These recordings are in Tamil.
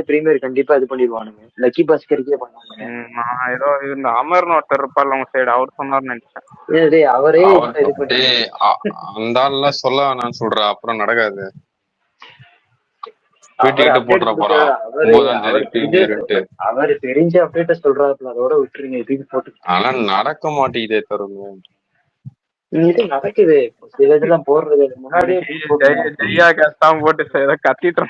பிரீமியர் கண்டிப்பா இது பண்ணிடுவானுங்க. லக்கி பாஸ்கருக்கே பண்ணாங்க. நான் ஏதோ இந்த அமர்னு ஒருத்தர் இருப்பார்ல உங்க சைடு, அவர் சொன்னார்னு நினைச்சேன். டேய் அவரே இது பண்ணி அந்த ஆள்லாம் சொல்ல வேணாம்னு சொல்ற, அப்புறம் நடக்காது. அவரு தெரிஞ்ச அப்டேட்ட சொல்றாருல, அதோட விட்டுருங்க, எதுக்கு போட்டு. ஆனா நடக்க மாட்டேங்குதே தருண். இது நடக்குது சில இதெல்லாம் போடுறது முன்னாடியே ஜெய்யா கஷ்டம் போட்டு கத்திட்டு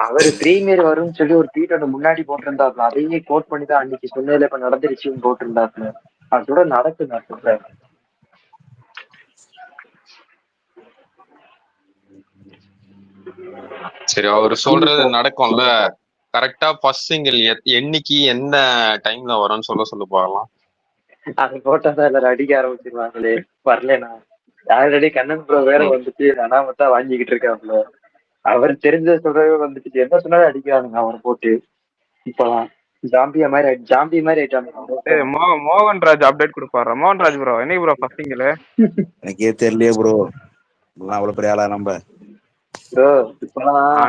அவரு பிரீமியர் வரும்னு சொல்லி ஒரு ட்வீட் ஒன்று முன்னாடி போட்டிருந்தாப்ல, அதையே கோட் பண்ணி தான் அன்னைக்கு சொன்னதுல இப்ப நடந்துருச்சுன்னு போட்டிருந்தாப்ல. அதோட நடக்குது நான் சொல்றேன். சரி, அவரு சொல்றது நடக்கும்ல. கரெக்டா ஃபர்ஸ்ட் சிங்கிள் என்னைக்கு எந்த டைம்ல வரும்னு சொல்ல பார்க்கலாம். அது போட்டாதான் எல்லாரும் அடிக்க ஆரம்பிச்சிருவாங்களே. வரலனா ஆல்ரெடி கண்ணன் ப்ரோ வேற வந்துட்டு அனாமத்தா வாங்கிக்கிட்டு இருக்காப்ல. அவர் தெரிஞ்ச சொல்றவே வந்துட்டு என்ன சொன்னாலும் அடிக்கிறானுங்க அவரை போட்டு. இப்பதான் ஜாம்பி மாதிரி ஆயிட்டாங்க. மோகன்ராஜ் அப்டேட் கொடுப்பாரு. மோகன்ராஜ் ப்ரோ என்னைக்கு ப்ரோ ஃபர்ஸ்ட் சிங்கிள்? எனக்கே தெரியலையே ப்ரோ, அவ்வளவு பெரிய ஆளா நம்ம.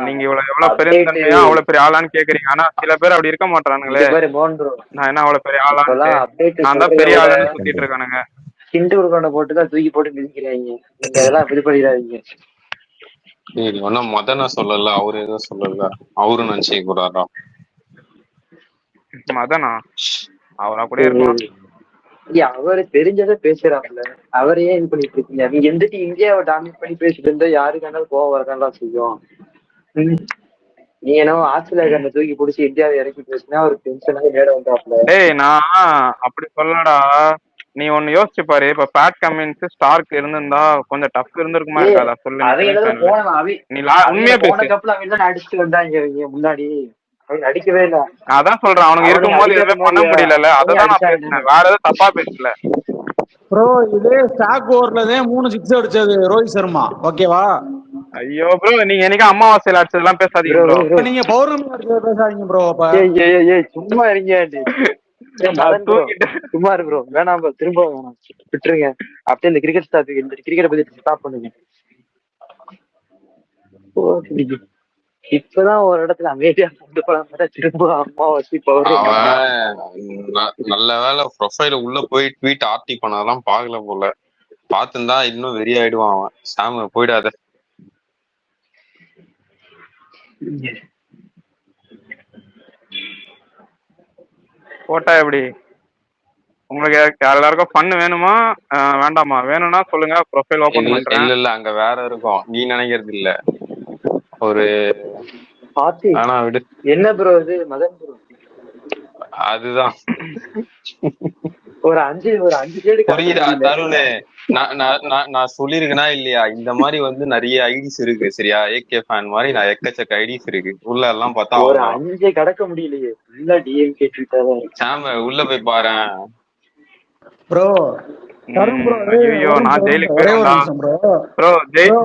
நீங்க எவ்வளவு பெரிய தன்மையா அவ்வளவு பெரிய ஆளான்னு கேக்குறீங்க. ஆனா சில பேர் அப்படி இருக்க மாட்டானுங்களே. நான் என்ன அவ்வளவு பெரிய ஆளான்னு, நான் தான் பெரிய ஆளுன்னு சுத்திட்டு இருக்கானுங்க. கிண்டு உருக்கான போட்டுதான் தூக்கி போட்டு மிதிக்கிறாங்க. நீங்க அதெல்லாம் இது பண்ணிடாதீங்க. சரி, ஒன்னும் மதன சொல்லல, அவரு எதுவும் சொல்லல. அவரும் நினைச்சு கூடாதா மதனா? அவரா கூட இருக்கலாம். அவரு தெரிஞ்சதை பேசுறாப்புல, அவரையே இது பண்ணிட்டு இருக்கீங்க. நீங்க எந்திரிச்சு இந்தியாவை டாமினேட் பண்ணி பேசிட்டு இருந்தா யாருக்கானாலும் கோவம் வரதான் செய்யும். நீ என்னவோ ஆஸ்திரேலியா தூக்கி பிடிச்சி இந்தியாவை இறக்கி பேசினா ஒரு டென்ஷனாக மேட வந்தாப்புல. டேய் நான் அப்படி சொல்லடா. நீ ஒண்ணு யோசிச்சு பாரு, இப்ப பேட் கமின்ஸ் ஸ்டார்க் இருந்திருந்தா கொஞ்சம் டஃப் இருந்திருக்குமா இருக்காதா சொல்லு. நீ உண்மையா பேசு. அடிச்சுட்டு வந்தாங்க முன்னாடி, அடிக்கவே இல்ல. அதான் சொல்றேன், அவனுக்கு இருக்கும்போது எதுவுமே பண்ண முடியல. அதான் நான் பேசினேன், வேற எதுவும் தப்பா பேசல. ப்ரோ இதே ஸ்டாக் ஓவர்லதான் 3 6 அடிச்சது ரோஹித் சர்மா, ஓகேவா? ஐயோ ப்ரோ, நீங்க என்னைக்கு அமாவாசையில அடிச்சதெல்லாம் பேசாதீங்க ப்ரோ. நீங்க பௌர்ணமி அடிச்சத பேசாதீங்க ப்ரோ. சும்மா இருங்க, சும்மா இரு ப்ரோ. வேணாம் ப்ரோ, திரும்ப வேணாம், விட்டுருங்க. அப்படியே இந்த கிரிக்கெட் பத்தி ஸ்டாப் பண்ணுங்க. இப்பதான் ஒரு இடத்துல அமைதியா கொண்டு போலாம், திரும்ப அமாவாசை நல்ல வேலை ப்ரொஃபைல உள்ள போய் ட்வீட் ஆர்டி பண்ணதெல்லாம் பாக்கல போல. பாத்துந்தா இன்னும் வெறி ஆயிடுவான் அவன். சாம போயிடாத. போட்டா எப்படி? உங்களுக்கு எல்லாருக்கும் ஃபன் வேணுமா வேண்டாமா? வேணும்னா சொல்லுங்க, ப்ரொஃபைல் ஓபன் பண்றேன். இல்ல அங்க வேற இருக்கும், நீ நினைக்கிறது இல்ல. ஒரு ஆனா விடு. என்ன ப்ரோ இது மதன் ப்ரோ? அதுதான் ஒரு அஞ்சு புரியுதா தருண்? நான் சொல்லிருக்கேனா இல்லையா, இந்த மாதிரி வந்து நிறைய ஐடிஸ் இருக்கு சரியா. ஏகே ஃபேன் மாதிரி நான் எக்கச்சக்க ஐடிஸ் இருக்கு. உள்ள எல்லாம் பார்த்தா ஒரு 5 கடக்க முடியலையே. ஃபுல்லா டிஎம்கே ட்வீட்டர் தான் இருக்கு. சாம உள்ள போய் பாரு ப்ரோ. ஐயோ நான் ஜெயிலுக்கு போறேன்டா ப்ரோ.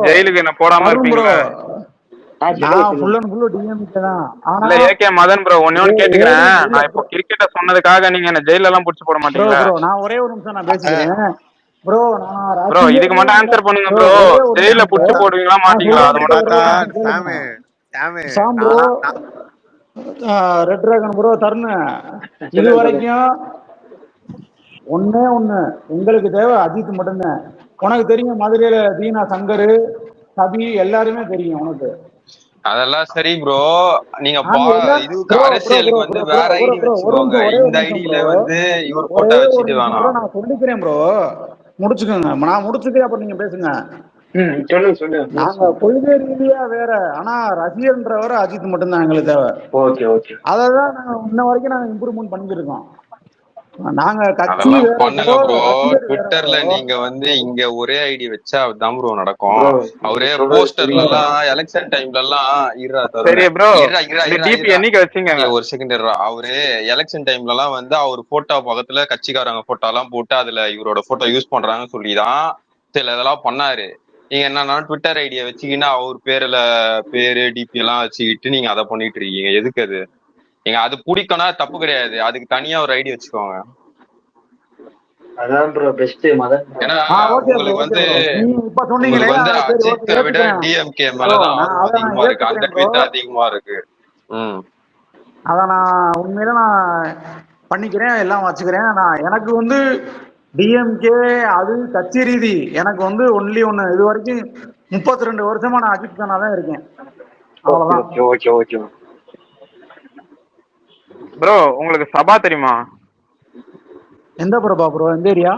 ஜெயிலுக்கு என்ன போடாம இருப்பீங்களா? இல்ல ஏகே மதன் ப்ரோ, ஒன்னு கேட்டுக்கிறேன். நான் இப்போ கிரிக்கெட்ட சொன்னதுக்காக நீங்க என்ன ஜெயில எல்லாம் புடிச்சு போட மாட்டீங்களா? நான் ஒரே ஒரு நிமிஷம் நான் பேசிக்கிறேன் ப்ரோ. ப்ரோ இதுக்கு மட்டும் ஆன்சர் பண்ணுங்க ப்ரோ. ஜெயில புடிச்சு போடுவீங்களா மாட்டீங்களா? அது மட்டும் ரெட் டிராகன் ப்ரோ தருண். இது வரைக்கும் ஒண்ணு உங்களுக்கு தேவை அஜித் மட்டும்தான். உனக்கு தெரியும் மதுரையில தீனா சங்கர் சபி எல்லாருமே தெரியும் உனக்கு. அதெல்லாம் சரி ப்ரோ. நீங்க இதுக்கு அரசியலுக்கு வந்து வேற ஐடி வச்சுக்கோங்க. இந்த ஐடியில வந்து இவர் போட்டோ வச்சுட்டு வேணாம். நான் சொல்லிக்கிறேன் ப்ரோ, முடிச்சுக்கோங்க. நான் முடிச்சுட்டு அப்புறம் நீங்க பேசுங்க. நாங்க கொள்கை ரீதியா வேற, ஆனா ரசிகர்ன்றவரை அஜித் மட்டும்தான் எங்களுக்கு தேவை. அததான் நாங்க இன்ன வரைக்கும் நாங்க இம்ப்ரூவ்மெண்ட் பண்ணிருக்கோம். நாங்க கட்சி பண்ணுங்க ப்ரோ. ட்விட்டர்ல நீங்க வந்து இங்க ஒரே ஐடி வச்சா அதுதான் ப்ரோ நடக்கும். அவரே போஸ்டர்ல எல்லாம் எலெக்ஷன் டைம்ல எல்லாம் ஒரு செகண்ட் அவரு எலெக்ஷன் டைம்ல எல்லாம் வந்து அவர் போட்டோ பக்கத்துல கட்சிக்காரங்க போட்டோ எல்லாம் போட்டு அதுல இவரோட போட்டோ யூஸ் பண்றாங்கன்னு சொல்லிதான் சில இதெல்லாம் பண்ணாரு. நீங்க என்னன்னா ட்விட்டர் ஐடியா வச்சுக்கின்னா அவர் பேரு டிபி எல்லாம் வச்சுக்கிட்டு நீங்க அதை பண்ணிட்டு இருக்கீங்க. எதுக்கு அது? நீங்க அது பிடிக்கனா தப்பு கிடையாது, அதுக்கு தனியா ஒரு ஐடி வச்சுக்கோங்க. அதான் ப்ரோ பெஸ்ட் மதன். ஏன்னா ஓகே ப்ரோ, உங்களுக்கு ஓகே வந்து ப்ரோ. நீங்க இப்ப சொன்னீங்களே, உங்களுக்கு வந்து சரி ஓகே அஜித்தை விட ஏத்துக்கிறேன் டிஎம்கே ப்ரோ. மேலதான் நான் ஆர்வம் அதை நான் அதிகமா இருக்கு. அந்த ஏத்துக்கிறேன் ப்ரோ. ட்வீட் அதிகமா இருக்கு. அதை நான் உண்மையில நான் பண்ணிக்கிறேன், எல்லாம் வச்சுக்கிறேன். நான் எனக்கு வந்து டிஎம்கே அது கட்சி ரீதி எனக்கு வந்து ஒன்லி ஒண்ணு, இது வரைக்கும் 32 வருஷமா நான் அஜித் தானா தான் இருக்கேன். அவ்வளவுதான். Okay okay. ப்ரோ உங்களுக்கு சபா தெரியுமா? எந்த பிரபா ப்ரோ? எந்த ஏரியா?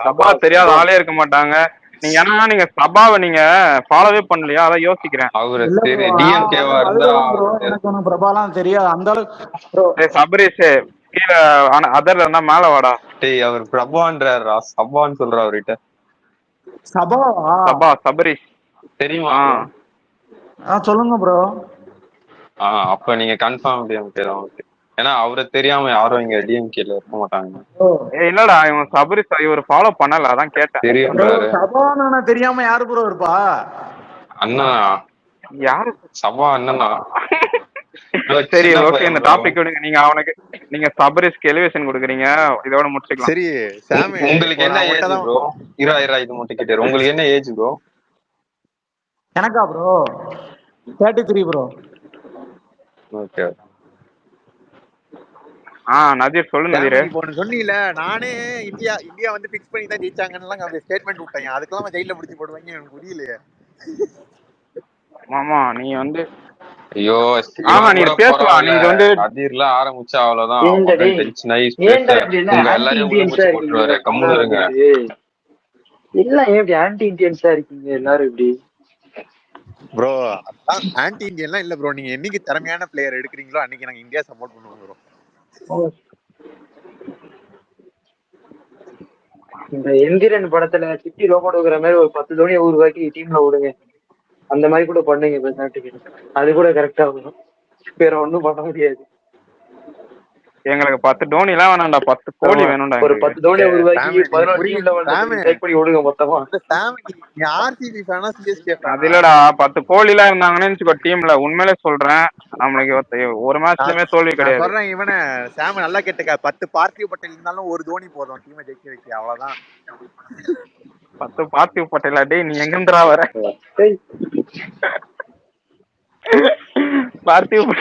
சபா தெரியாத ஆளே இருக்க மாட்டாங்க. நீங்க ஏன்னா நீங்க சபாவை நீங்க ஃபாலோவே பண்ணலையா, அதான் யோசிக்கிறேன். அவரு டிஎம்கேவா இருந்தா எனக்கு ஒன்னும் பிரபாலாம் தெரியாது அந்த அளவுக்கு. சபரீஷ் கீழே அதர்ல இருந்தா மேல வாடா. டேய் அவர் பிரபான்றாரா, சபான்னு சொல்ற அவர்கிட்ட. சபா சபரீஷ் தெரியுமா? சொல்லுங்க ப்ரோ. அப்ப நீங்க கன்ஃபார்ம் டிஎம்கே தான். ஓகே. ஏன்னா அவரை தெரியாம யாரும் இங்க டிஎம்கேல இருக்க மாட்டாங்க. இல்லடா இவன் சபரீஷ் இவர் ஃபாலோ பண்ணல, அதான் கேட்டேன். தெரியும் சபான்னு தெரியாம யாரு ப்ரோ இருப்பா? அண்ணா யாரு? சபா அண்ணனா? சரி ஓகே, இந்த டாபிக் விடுங்க. நீங்க அவனுக்கு நீங்க சபரீஷ்க்கு எலிவேஷன் கொடுக்குறீங்க, இதோட முடிச்சுக்கலாம். சரி சாம், உங்களுக்கு என்ன ஏஜ் ப்ரோ? இரா இது மட்டும் கேட்டாரு. உங்களுக்கு என்ன ஏஜ் ப்ரோ? எனக்கா ப்ரோ 33 ப்ரோ. ஓகே. நதீர் சொல்லு. நதீர் இப்போ சொன்னீல, நானே இந்தியா வந்து பிக்ஸ் பண்ணி தான் ஜெயிச்சாங்கன்னு ஸ்டேட்மெண்ட் விட்டேன். அதுக்கெல்லாம் ஜெயில பிடிச்சி போடுவாங்க, எனக்கு புரியலையே. மாமா நீ வந்து ஐயோ நீ பேசலாம். நீங்க வந்து நதீர்ல ஆரம்பிச்சா அவ்வளவுதான். டென்ஷன் ஆகி உங்க எல்லாரையும் முடிச்சு போட்டுருவாரு. கம்முனு இருங்க. எல்லாம் எப்படி ஆன்டி இந்தியன்ஸா இருக்கீங்க எல்லாரும் இப்படி? ப்ரோ ஆன்டி இந்தியன்லாம் இல்ல ப்ரோ. நீங்க என்னைக்கு திறமையான பிளேயர் எடுக்கிறீங்களோ அன்னைக்கு நாங்க இந்தியா சப்போர்ட் பண்ணுவோம் ப்ரோ. இந்த எந்திரன் படத்துல சிட்டி ரோபோட் கொடுக்குற மாதிரி ஒரு 10 தோனியை உருவாக்கி டீம்ல விடுங்க. அந்த மாதிரி கூட பண்ணுங்க. அது கூட கரெக்டா வரும். வேற ஒண்ணும் பண்ண முடியாது. எங்களுக்கு 10 தோனி எல்லாம் வேணாம்டா, 10 கோடி வேணும்டா. ஒரு 10 தோனியை உருவாக்கி 11 டீம்ல வந்து செலக்ட் பண்ணி விடுங்க மொத்தமா. அது இல்லடா, 10 கோடி எல்லாம் இருந்தாங்கன்னு டீம்ல. உண்மையிலே சொல்றேன், நம்மளுக்கு ஒரு மேட்ச்லயுமே தோல்வி கிடையாது. சொல்றேன் இவனை சாம் நல்லா கேட்டுக்க. 10 பார்த்திவ் பட்டேல் இருந்தாலும் ஒரு தோனி போதும் டீமை ஜெயிக்க வைக்க, அவ்வளவுதான். 10 பார்த்திவ் பட்டேலா? டேய் நீ எங்கன்றா வர? பார்த்திவ்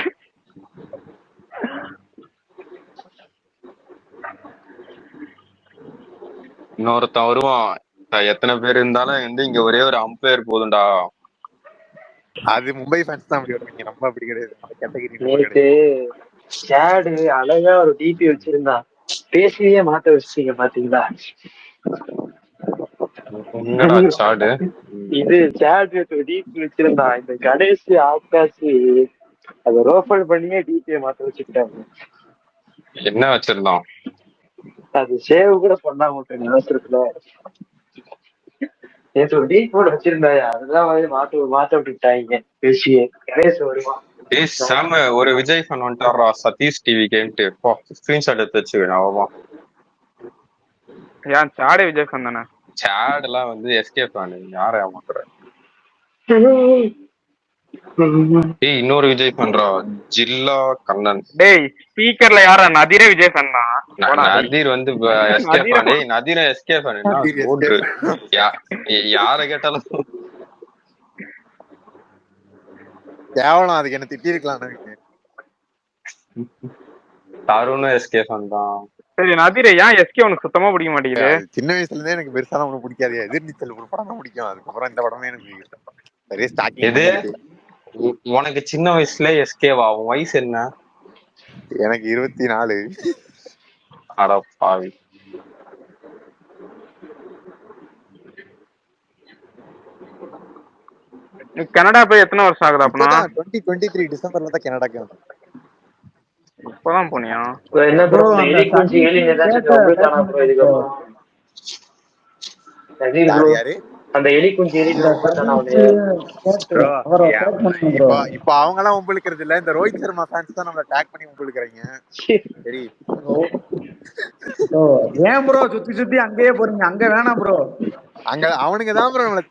இன்னொருத்தன் வருவான். எத்தனை பேர் இருந்தாலும் வந்து இங்க ஒரே ஒரு அம்பையர் போதும்டா. அது மும்பை ஃபேன்ஸ் தான் அப்படி வருவீங்க, நம்ம அப்படி கிடையாது. அழகா ஒரு டிபி வச்சிருந்தா, பேசியே மாத்த வச்சிட்டீங்க பாத்தீங்களா? இது சாடு டிபி வச்சிருந்தா, இந்த கடைசி ஆகாசி அத ரோஃபல் பண்ணியே டிபியை மாத்த வச்சுட்டாங்க. என்ன வச்சிருந்தோம்? அது சேவ் கூட பண்ணா மட்டும் நினைச்சிருக்கல. நேற்று ஒரு டீப் போர்டு வச்சிருந்தாயா, அதுதான் மாத்த விட்டுட்டாங்க. பேசியே கணேஷ் வருவான். சாம ஒரு விஜய் ஃபேன் வந்துட்டாரா, சதீஷ் டிவி கேம்ட்டு ஸ்கிரீன்ஷாட் எடுத்து வச்சுக்கணும். அவன் ஏன் சாடே விஜய் ஃபேன் தானே? சாட் எல்லாம் வந்து எஸ்கே ஃபேன். யாரை ஏமாத்துற? ஏய் இன்னொரு விஜய் பண்றா, ஜில்லா கண்ணன். டேய் ஸ்பீக்கர்ல யாரா? நதீரே விஜய் ஃபேன் தான். நதீர் வந்து எஸ்கே ஃபேன். டேய் நதீர் எஸ்கே ஃபேன். யார கேட்டாலும் கேவலம். அதுக்கு என்ன திட்டி இருக்கலாம். தருணும் எஸ்கே ஃபேன் தான். சரி நதீர், ஏன் எஸ்கே உனக்கு சுத்தமா பிடிக்க மாட்டேங்குது? சின்ன வயசுல இருந்தே எனக்கு பெருசா ஒன்னும் பிடிக்காது. எதிர்நீச்சல் ஒரு படம் தான் பிடிக்கும். அதுக்கப்புறம் இந்த படமே எனக்கு உனக்கு சின்ன வயசுல எஸ்கேவா? உன் வயசு என்ன? எனக்கு 24. அட பாவி. கனடா போய் எத்தனை வருஷம் ஆகுது? அப்பனா 2023 டிசம்பர்ல தான் கனடாக்கு வந்தேன். இப்பதான் போனியா? என்ன ப்ரோ அந்த எலி குஞ்சு இப்ப அவங்க எல்லாம் உங்களுக்கிறது இல்ல. இந்த ரோஹித் சர்மா ஃபேன்ஸ் தான் நம்மள டேக் பண்ணி உங்களுக்குறீங்க. சரி ஏன் ப்ரோ சுத்தி சுத்தி அங்கேயே போறீங்க? அங்க வேணாம் ப்ரோ. அங்க அவனுங்க தான் ப்ரோ நம்மள